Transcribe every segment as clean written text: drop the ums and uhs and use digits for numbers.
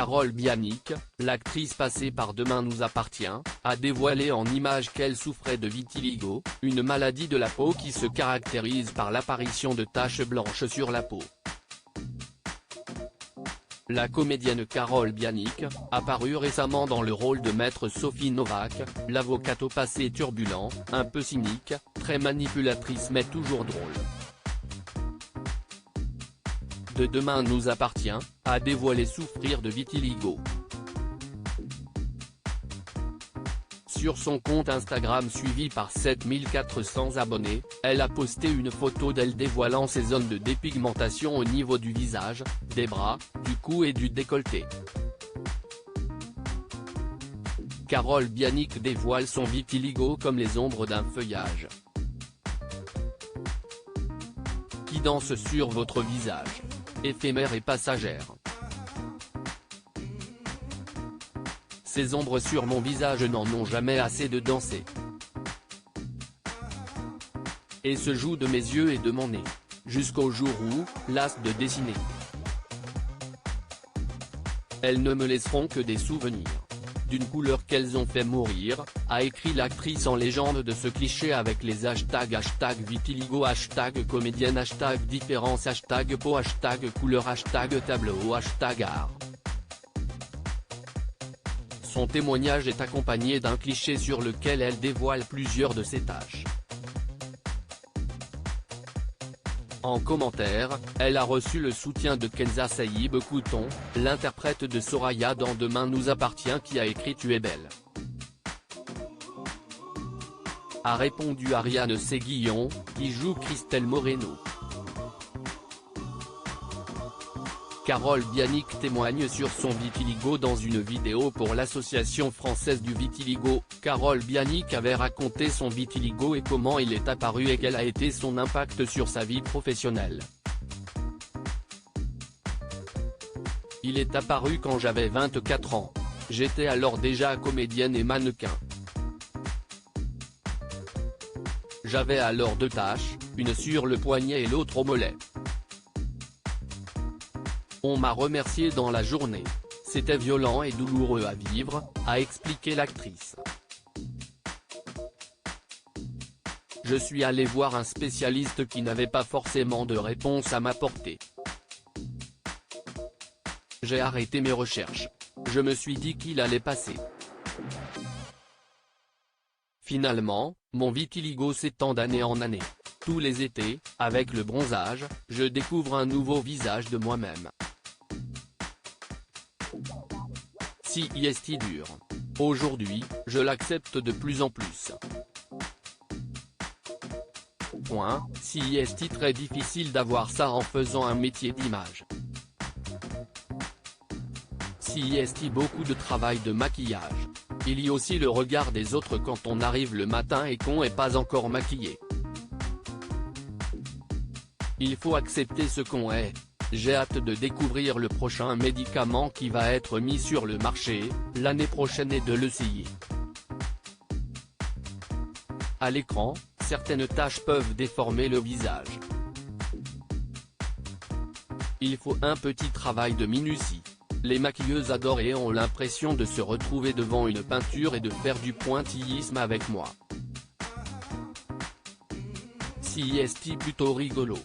Carole Bianic, l'actrice passée par Demain nous appartient, a dévoilé en images qu'elle souffrait de vitiligo, une maladie de la peau qui se caractérise par l'apparition de taches blanches sur la peau. La comédienne Carole Bianic, apparue récemment dans le rôle de Maître Sophie Novak, l'avocate au passé turbulent, un peu cynique, très manipulatrice mais toujours drôle. De Demain nous appartient, a dévoilé souffrir de vitiligo. Sur son compte Instagram suivi par 7400 abonnés, elle a posté une photo d'elle dévoilant ses zones de dépigmentation au niveau du visage, des bras, du cou et du décolleté. Carole Bianic dévoile son vitiligo comme les ombres d'un feuillage qui danse sur votre visage, éphémère et passagère. Ces ombres sur mon visage n'en ont jamais assez de danser, et se jouent de mes yeux et de mon nez, jusqu'au jour où, lasse de dessiner, elles ne me laisseront que des souvenirs, d'une couleur qu'elles ont fait mourir, a écrit l'actrice en légende de ce cliché avec les hashtags #vitiligo, #comédienne, #différence, #peau, #couleur, #tableau, #art. Son témoignage est accompagné d'un cliché sur lequel elle dévoile plusieurs de ses tâches. En commentaire, elle a reçu le soutien de Kenza Saïb Couton, l'interprète de Soraya dans Demain nous appartient qui a écrit Tu es belle. A répondu Ariane Séguillon, qui joue Christelle Moreno. Carole Bianic témoigne sur son vitiligo dans une vidéo pour l'Association française du vitiligo. Carole Bianic avait raconté son vitiligo et comment il est apparu et quel a été son impact sur sa vie professionnelle. Il est apparu quand j'avais 24 ans. J'étais alors déjà comédienne et mannequin. J'avais alors 2 taches, une sur le poignet et l'autre au mollet. On m'a remercié dans la journée. C'était violent et douloureux à vivre, a expliqué l'actrice. Je suis allé voir un spécialiste qui n'avait pas forcément de réponse à m'apporter. J'ai arrêté mes recherches. Je me suis dit qu'il allait passer. Finalement, mon vitiligo s'étend d'année en année. Tous les étés, avec le bronzage, je découvre un nouveau visage de moi-même. Si est dur. Aujourd'hui, je l'accepte de plus en plus. Si est très difficile d'avoir ça en faisant un métier d'image. Si est beaucoup de travail de maquillage. Il y a aussi le regard des autres quand on arrive le matin et qu'on n'est pas encore maquillé. Il faut accepter ce qu'on est. J'ai hâte de découvrir le prochain médicament qui va être mis sur le marché, l'année prochaine et de l'essayer. À l'écran, certaines taches peuvent déformer le visage. Il faut un petit travail de minutie. Les maquilleuses adorent et ont l'impression de se retrouver devant une peinture et de faire du pointillisme avec moi. Si est plutôt rigolo.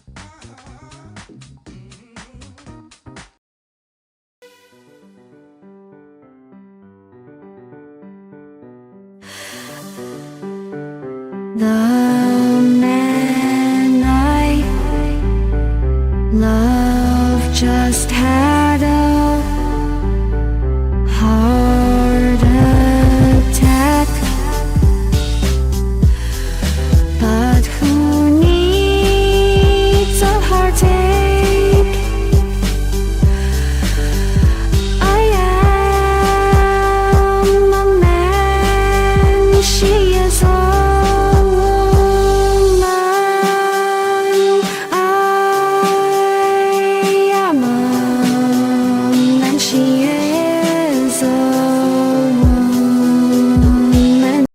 The man I love